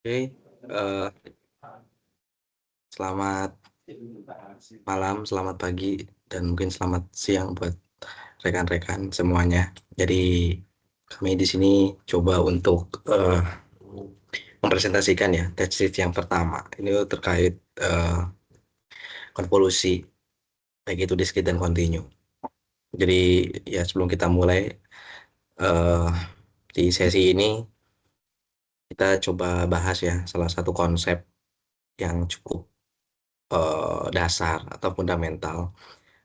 Oke, selamat malam, selamat pagi, dan mungkin selamat siang buat rekan-rekan semuanya. Jadi kami di sini coba untuk mempresentasikan ya test sheet yang pertama. Ini terkait konvolusi, baik itu discrete dan kontinu. Jadi ya sebelum kita mulai eh, di sesi ini kita coba bahas ya salah satu konsep yang cukup dasar atau fundamental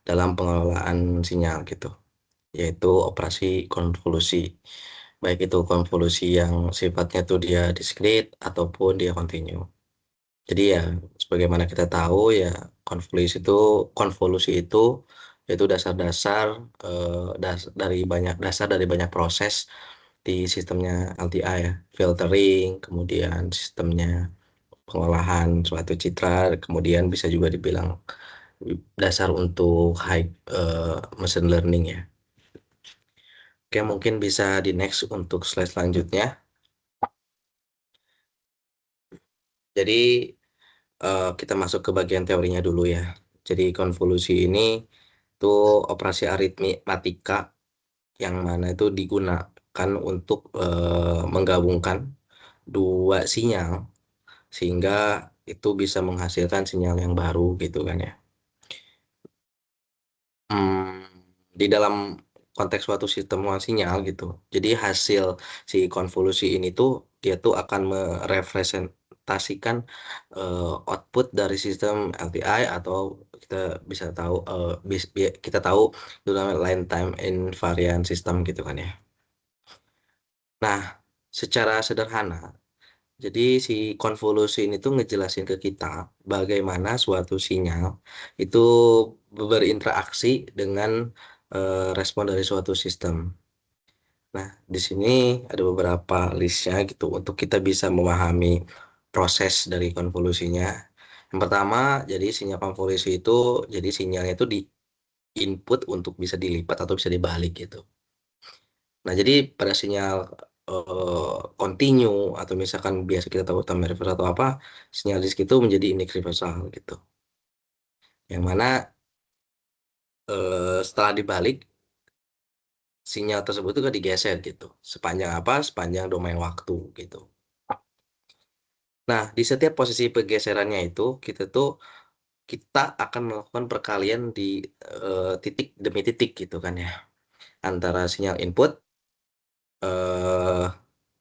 dalam pengelolaan sinyal gitu, yaitu operasi konvolusi. Baik itu konvolusi yang sifatnya tuh dia discrete ataupun dia kontinu. Jadi ya sebagaimana kita tahu ya konvolusi itu yaitu dasar-dasar dari banyak proses di sistemnya LTI ya, filtering, kemudian sistemnya pengolahan suatu citra, kemudian bisa juga dibilang dasar untuk high machine learning ya. Oke, mungkin bisa di next untuk slide selanjutnya. Jadi kita masuk ke bagian teorinya dulu ya. Jadi konvolusi ini tuh operasi aritmatika yang mana itu digunakan untuk menggabungkan dua sinyal sehingga itu bisa menghasilkan sinyal yang baru gitu kan ya. Di dalam konteks suatu sistem sinyal gitu. Jadi hasil si konvolusi ini tuh dia tuh akan merepresentasikan output dari sistem LTI atau kita bisa tahu kita tahu itu namanya line time invariant system gitu kan ya. Nah, secara sederhana, jadi si konvolusi ini tuh ngejelasin ke kita bagaimana suatu sinyal itu berinteraksi dengan respon dari suatu sistem. Nah, di sini ada beberapa listnya gitu untuk kita bisa memahami proses dari konvolusinya. Yang pertama, jadi sinyal konvolusi itu jadi sinyalnya itu di input untuk bisa dilipat atau bisa dibalik gitu. Nah, jadi pada sinyal continue atau misalkan biasa kita tahu time reversal atau apa, sinyal disk itu menjadi index reversal gitu. Yang mana setelah dibalik, sinyal tersebut juga digeser gitu. Sepanjang apa? Sepanjang domain waktu gitu. Nah, di setiap posisi pergeserannya itu, kita akan melakukan perkalian di titik demi titik gitu kan ya. Antara sinyal input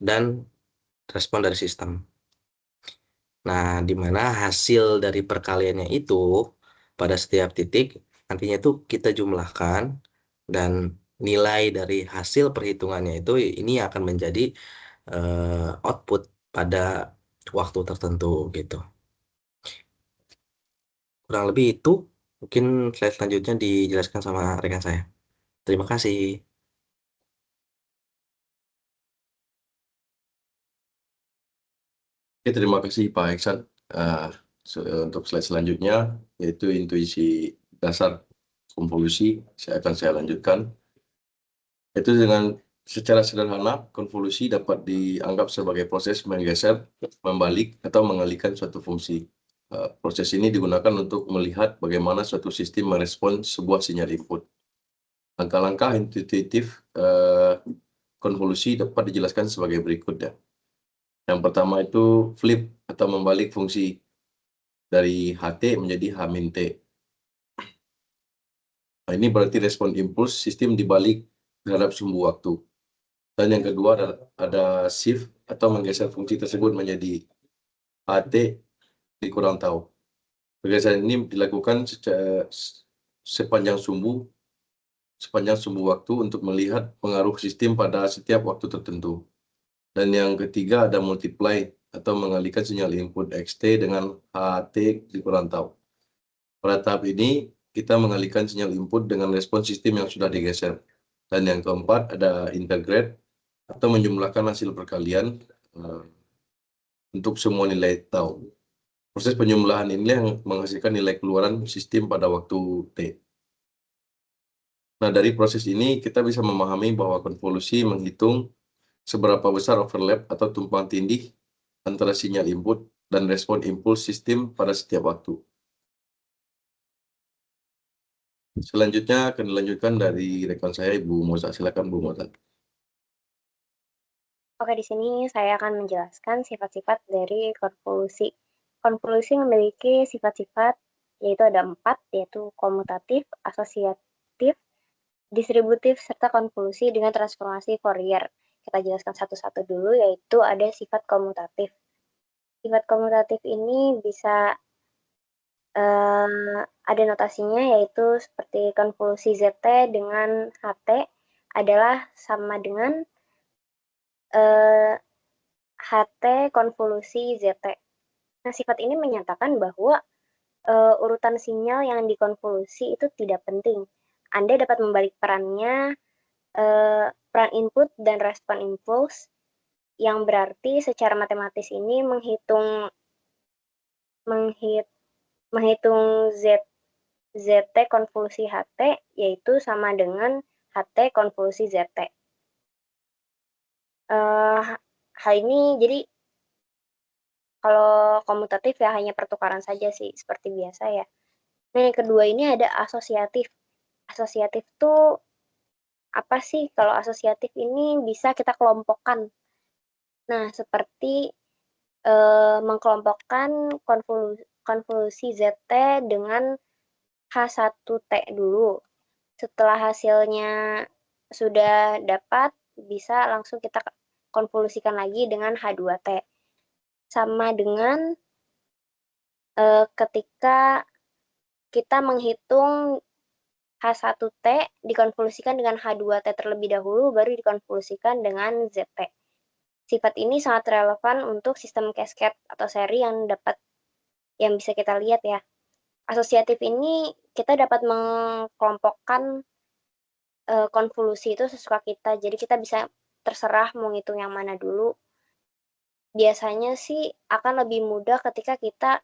dan respon dari sistem. Nah, di mana hasil dari perkaliannya itu pada setiap titik nantinya itu kita jumlahkan dan nilai dari hasil perhitungannya itu ini akan menjadi output pada waktu tertentu gitu. Kurang lebih itu, mungkin slide selanjutnya dijelaskan sama rekan saya. Terima kasih. Oke, terima kasih Pak Eksan. Untuk slide selanjutnya, yaitu intuisi dasar konvolusi, saya lanjutkan. Itu dengan secara sederhana, konvolusi dapat dianggap sebagai proses menggeser, membalik, atau mengalihkan suatu fungsi. Proses ini digunakan untuk melihat bagaimana suatu sistem merespon sebuah sinyal input. Langkah-langkah intuitif konvolusi dapat dijelaskan sebagai berikut ya. Yang pertama itu flip atau membalik fungsi dari HT menjadi H-T. Nah, ini berarti respon impuls sistem dibalik terhadap sumbu waktu. Dan yang kedua ada shift atau menggeser fungsi tersebut menjadi HT dikurang tahu. Pergeseran ini dilakukan sepanjang sumbu waktu untuk melihat pengaruh sistem pada setiap waktu tertentu. Dan yang ketiga ada multiply atau mengalihkan sinyal input XT dengan HT dikurang tahu. Pada tahap ini, kita mengalihkan sinyal input dengan respon sistem yang sudah digeser. Dan yang keempat, ada integrate atau menjumlahkan hasil perkalian untuk semua nilai tahu. Proses penjumlahan ini yang menghasilkan nilai keluaran sistem pada waktu T. Nah, dari proses ini, kita bisa memahami bahwa konvolusi menghitung seberapa besar overlap atau tumpang tindih antara sinyal input dan respon impuls sistem pada setiap waktu. Selanjutnya akan dilanjutkan dari rekan saya, Ibu Moza. Silakan, Bu Moza. Oke, di sini saya akan menjelaskan sifat-sifat dari konvolusi. Konvolusi memiliki sifat-sifat, yaitu ada 4, yaitu komutatif, asosiatif, distributif, serta konvolusi dengan transformasi Fourier. Kita jelaskan satu-satu dulu, yaitu ada sifat komutatif. Sifat komutatif ini bisa ada notasinya, yaitu seperti konvolusi ZT dengan HT adalah sama dengan HT konvolusi ZT. Nah, sifat ini menyatakan bahwa urutan sinyal yang dikonvolusi itu tidak penting. Anda dapat membalik perannya, peran input dan respon impuls, yang berarti secara matematis ini menghitung ZT konvolusi HT, yaitu sama dengan HT konvolusi ZT. Hal ini jadi kalau komutatif ya hanya pertukaran saja sih, seperti biasa ya. Nah, yang kedua ini ada asosiatif. Asosiatif tuh apa sih? Kalau asosiatif ini bisa kita kelompokkan. Nah, seperti mengkelompokkan konvolusi ZT dengan H1T dulu. Setelah hasilnya sudah dapat, bisa langsung kita konvolusikan lagi dengan H2T. Sama dengan ketika kita menghitung H1T dikonvolusikan dengan H2T terlebih dahulu, baru dikonvolusikan dengan ZT. Sifat ini sangat relevan untuk sistem cascade atau seri yang bisa kita lihat ya. Asosiatif ini kita dapat mengkelompokkan konvolusi itu sesuka kita, jadi kita bisa terserah mau ngitung yang mana dulu. Biasanya sih akan lebih mudah ketika kita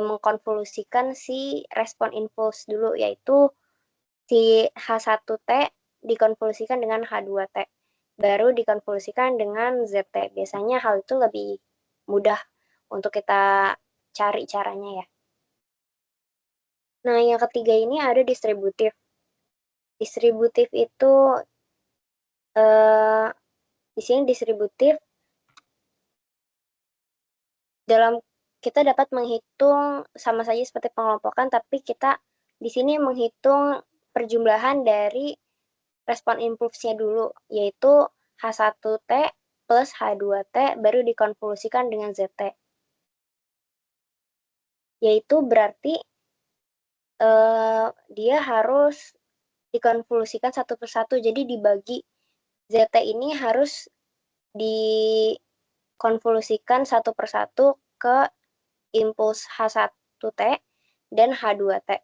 mengkonvolusikan si respon impuls dulu, yaitu si H1T dikonvolusikan dengan H2T, baru dikonvolusikan dengan ZT. Biasanya hal itu lebih mudah untuk kita cari caranya ya. Nah, yang ketiga ini ada distributif. Distributif itu di sini distributif dalam kita dapat menghitung sama saja seperti pengelompokan, tapi kita di sini menghitung perjumlahan dari respon impulsnya dulu, yaitu H1T plus H2T baru dikonvolusikan dengan ZT. Yaitu berarti dia harus dikonvolusikan satu persatu, jadi dibagi. ZT ini harus dikonvolusikan satu persatu ke impuls H1T dan H2T.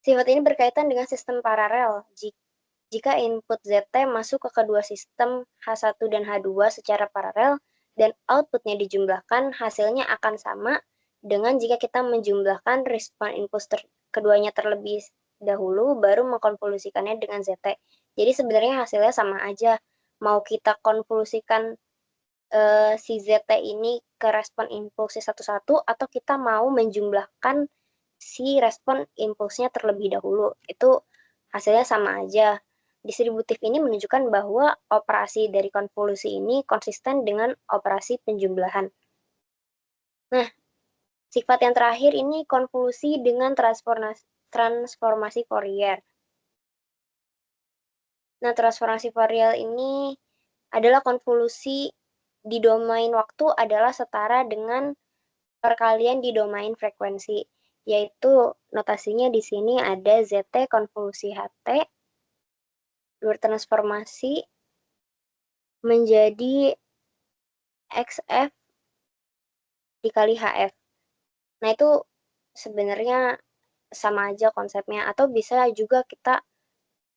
Sifat ini berkaitan dengan sistem paralel. Jika input ZT masuk ke kedua sistem H1 dan H2 secara paralel dan outputnya dijumlahkan, hasilnya akan sama dengan jika kita menjumlahkan respon impuls keduanya terlebih dahulu, baru mengkonvolusikannya dengan ZT. Jadi sebenarnya hasilnya sama aja. Mau kita konvolusikan si ZT ini ke respon impulsnya satu-satu, atau kita mau menjumlahkan si respon impulsnya terlebih dahulu. Itu hasilnya sama aja. Distributif ini menunjukkan bahwa operasi dari konvolusi ini konsisten dengan operasi penjumlahan. Nah, sifat yang terakhir ini konvolusi dengan transformasi Fourier. Nah, transformasi Fourier ini adalah konvolusi di domain waktu adalah setara dengan perkalian di domain frekuensi, yaitu notasinya di sini ada ZT konvolusi HT bertransformasi menjadi XF dikali HF. Nah, itu sebenarnya sama aja konsepnya, atau bisa juga kita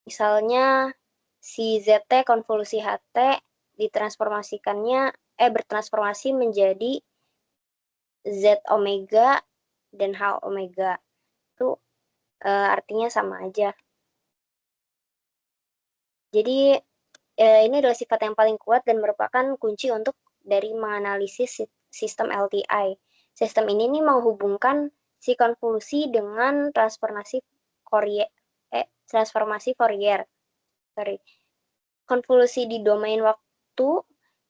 misalnya si ZT konvolusi HT bertransformasi menjadi Z omega dan H omega. Itu artinya sama aja. Jadi ini adalah sifat yang paling kuat dan merupakan kunci untuk dari menganalisis sistem LTI. Sistem ini nih menghubungkan si konvolusi dengan transformasi Fourier. Konvolusi di domain waktu,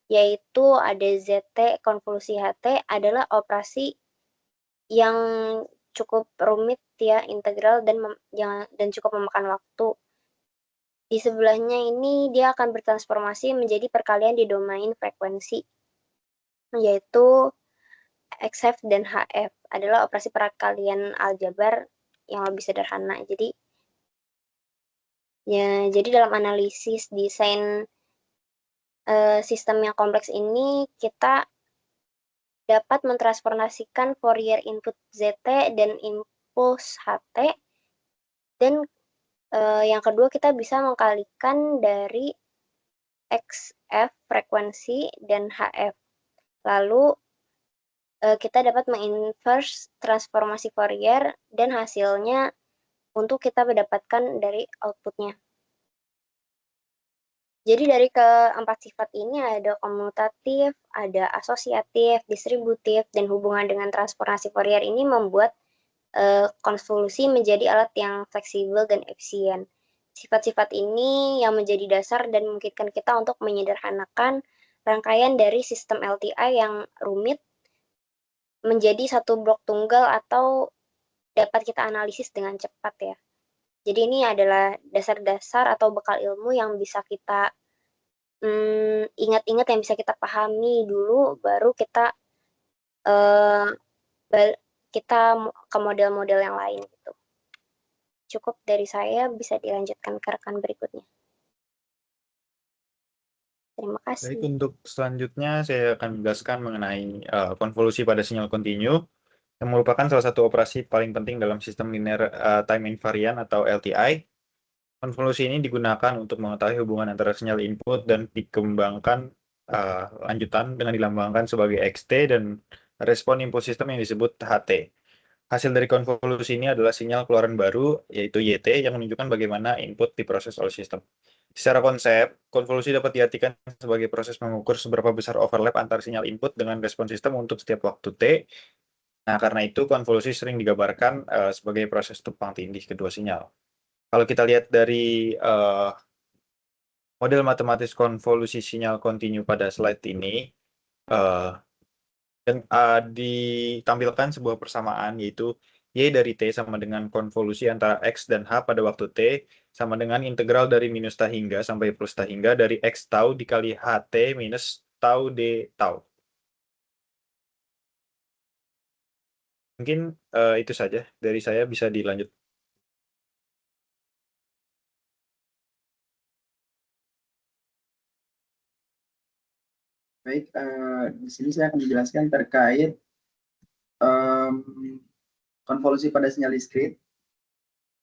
yaitu ada ZT konvolusi HT, adalah operasi yang cukup rumit ya, integral dan cukup memakan waktu. Di sebelahnya ini dia akan bertransformasi menjadi perkalian di domain frekuensi, yaitu XF dan HF adalah operasi perkalian aljabar yang lebih sederhana. Jadi dalam analisis desain sistem yang kompleks ini kita dapat mentransformasikan Fourier input ZT dan impuls HT, dan yang kedua kita bisa mengkalikan dari XF frekuensi dan HF. Lalu kita dapat menginverse transformasi Fourier dan hasilnya untuk kita mendapatkan dari outputnya. Jadi dari keempat sifat ini ada komutatif, ada asosiatif, distributif, dan hubungan dengan transformasi Fourier ini membuat konvolusi menjadi alat yang fleksibel dan efisien. Sifat-sifat ini yang menjadi dasar dan memungkinkan kita untuk menyederhanakan rangkaian dari sistem LTI yang rumit menjadi satu blok tunggal atau dapat kita analisis dengan cepat ya. Jadi ini adalah dasar-dasar atau bekal ilmu yang bisa kita ingat-ingat, yang bisa kita pahami dulu, baru kita ke model-model yang lain gitu. Cukup dari saya, bisa dilanjutkan ke rekan berikutnya. Terima kasih. Baik, untuk selanjutnya saya akan menjelaskan mengenai konvolusi pada sinyal kontinu yang merupakan salah satu operasi paling penting dalam sistem linear time invariant atau LTI. Konvolusi ini digunakan untuk mengetahui hubungan antara sinyal input dan dikembangkan lanjutan dengan dilambangkan sebagai XT dan respon impuls sistem yang disebut HT. Hasil dari konvolusi ini adalah sinyal keluaran baru, yaitu YT, yang menunjukkan bagaimana input diproses oleh sistem. Secara konsep, konvolusi dapat diartikan sebagai proses mengukur seberapa besar overlap antar sinyal input dengan respon sistem untuk setiap waktu T. Nah, karena itu konvolusi sering digambarkan sebagai proses tumpang tindih kedua sinyal. Kalau kita lihat dari model matematis konvolusi sinyal kontinu pada slide ini, dan ditampilkan sebuah persamaan, yaitu Y dari T sama dengan konvolusi antara X dan H pada waktu T sama dengan integral dari minus tau hingga sampai plus tau hingga dari X tau dikali HT minus tau D tau. Mungkin itu saja dari saya, bisa dilanjut. Baik, di sini saya akan menjelaskan terkait konvolusi pada sinyal diskrit.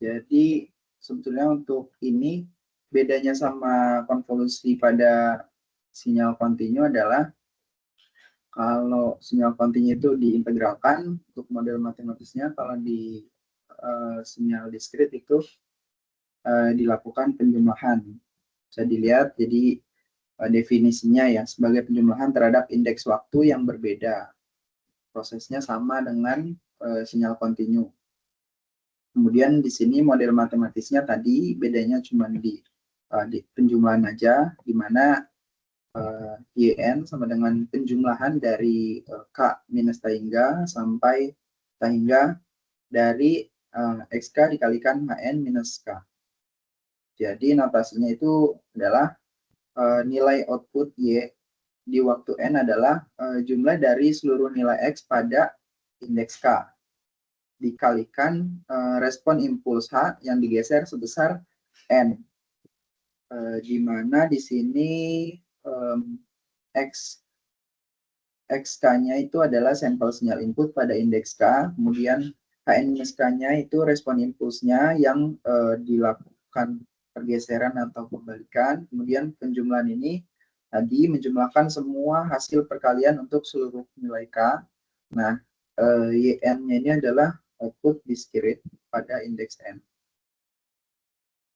Jadi sebetulnya untuk ini bedanya sama konvolusi pada sinyal kontinu adalah kalau sinyal kontinu itu diintegralkan untuk model matematisnya, kalau di sinyal diskrit itu dilakukan penjumlahan. Bisa dilihat, jadi definisinya ya sebagai penjumlahan terhadap indeks waktu yang berbeda. Prosesnya sama dengan sinyal kontinu. Kemudian di sini model matematisnya tadi bedanya cuma di penjumlahan aja, di mana YN sama dengan penjumlahan dari K minus tau hingga sampai tau hingga dari XK dikalikan HN minus K. Jadi notasinya itu adalah nilai output Y di waktu N adalah jumlah dari seluruh nilai X pada indeks K dikalikan respon impuls H yang digeser sebesar N, di mana di sini XK-nya itu adalah sampel sinyal input pada indeks K, kemudian HN-K-nya itu respon impulsnya yang dilakukan pergeseran atau pembalikan, kemudian penjumlahan ini tadi menjumlahkan semua hasil perkalian untuk seluruh nilai K. Nah, YN-nya ini adalah output diskrit pada indeks N.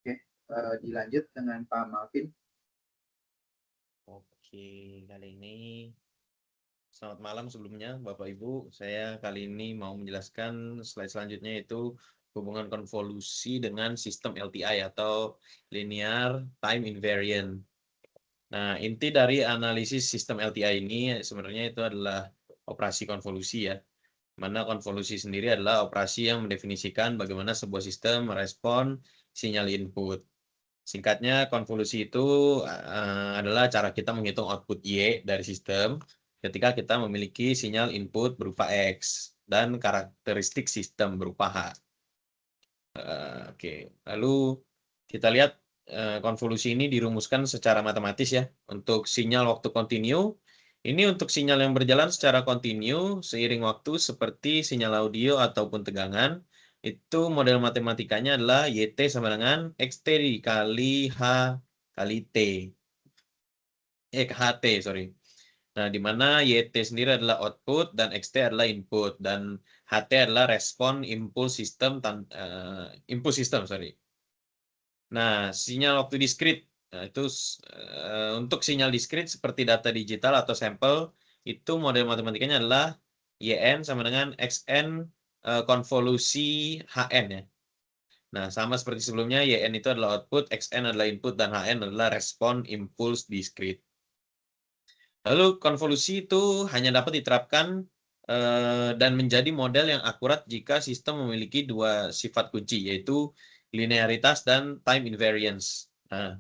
Oke, dilanjut dengan Pak Malvin. Oke, kali ini selamat malam sebelumnya Bapak Ibu. Saya kali ini mau menjelaskan slide selanjutnya yaitu hubungan konvolusi dengan sistem LTI atau linear time invariant. Nah, inti dari analisis sistem LTI ini sebenarnya itu adalah operasi konvolusi ya. Mana konvolusi sendiri adalah operasi yang mendefinisikan bagaimana sebuah sistem merespon sinyal input. Singkatnya, konvolusi itu adalah cara kita menghitung output Y dari sistem ketika kita memiliki sinyal input berupa X dan karakteristik sistem berupa H. Oke, lalu kita lihat konvolusi ini dirumuskan secara matematis ya. Untuk sinyal waktu kontinu, ini untuk sinyal yang berjalan secara kontinu seiring waktu seperti sinyal audio ataupun tegangan. Itu model matematikanya adalah YT sama dengan XT dikali H kali T. HT, sorry. Nah, di mana YT sendiri adalah output dan XT adalah input. Dan HT adalah respon impuls sistem, sorry. Nah, sinyal waktu diskrit. Nah, itu untuk sinyal diskrit seperti data digital atau sampel, itu model matematikanya adalah YN sama dengan XN konvolusi HN ya. Nah, sama seperti sebelumnya, YN itu adalah output, XN adalah input, dan HN adalah respon impuls diskrit. Lalu konvolusi itu hanya dapat diterapkan dan menjadi model yang akurat jika sistem memiliki dua sifat kunci, yaitu linearitas dan time invariance. Nah,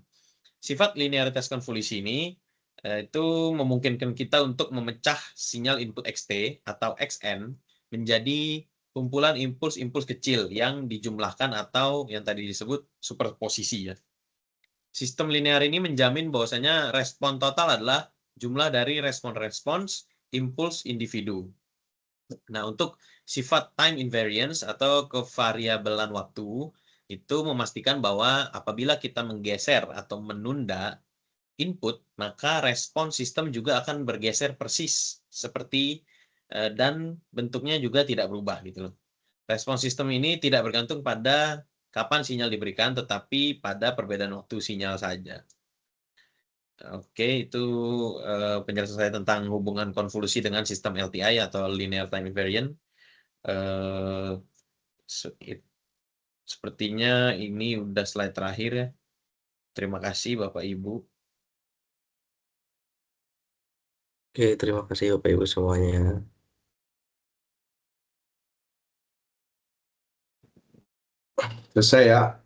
sifat linearitas konvolusi ini itu memungkinkan kita untuk memecah sinyal input XT atau XN menjadi kumpulan impuls-impuls kecil yang dijumlahkan atau yang tadi disebut superposisi ya. Sistem linear ini menjamin bahwasanya respon total adalah jumlah dari respon-respons impuls individu. Nah, untuk sifat time invariance atau kevariabelan waktu, itu memastikan bahwa apabila kita menggeser atau menunda input, maka respon sistem juga akan bergeser persis seperti dan bentuknya juga tidak berubah gitu loh. Respon sistem ini tidak bergantung pada kapan sinyal diberikan, tetapi pada perbedaan waktu sinyal saja. Oke, itu penjelasan saya tentang hubungan konvolusi dengan sistem LTI atau linear time invariant. Sepertinya ini udah slide terakhir ya. Terima kasih Bapak Ibu. Oke, terima kasih Bapak Ibu semuanya. Selesai ya.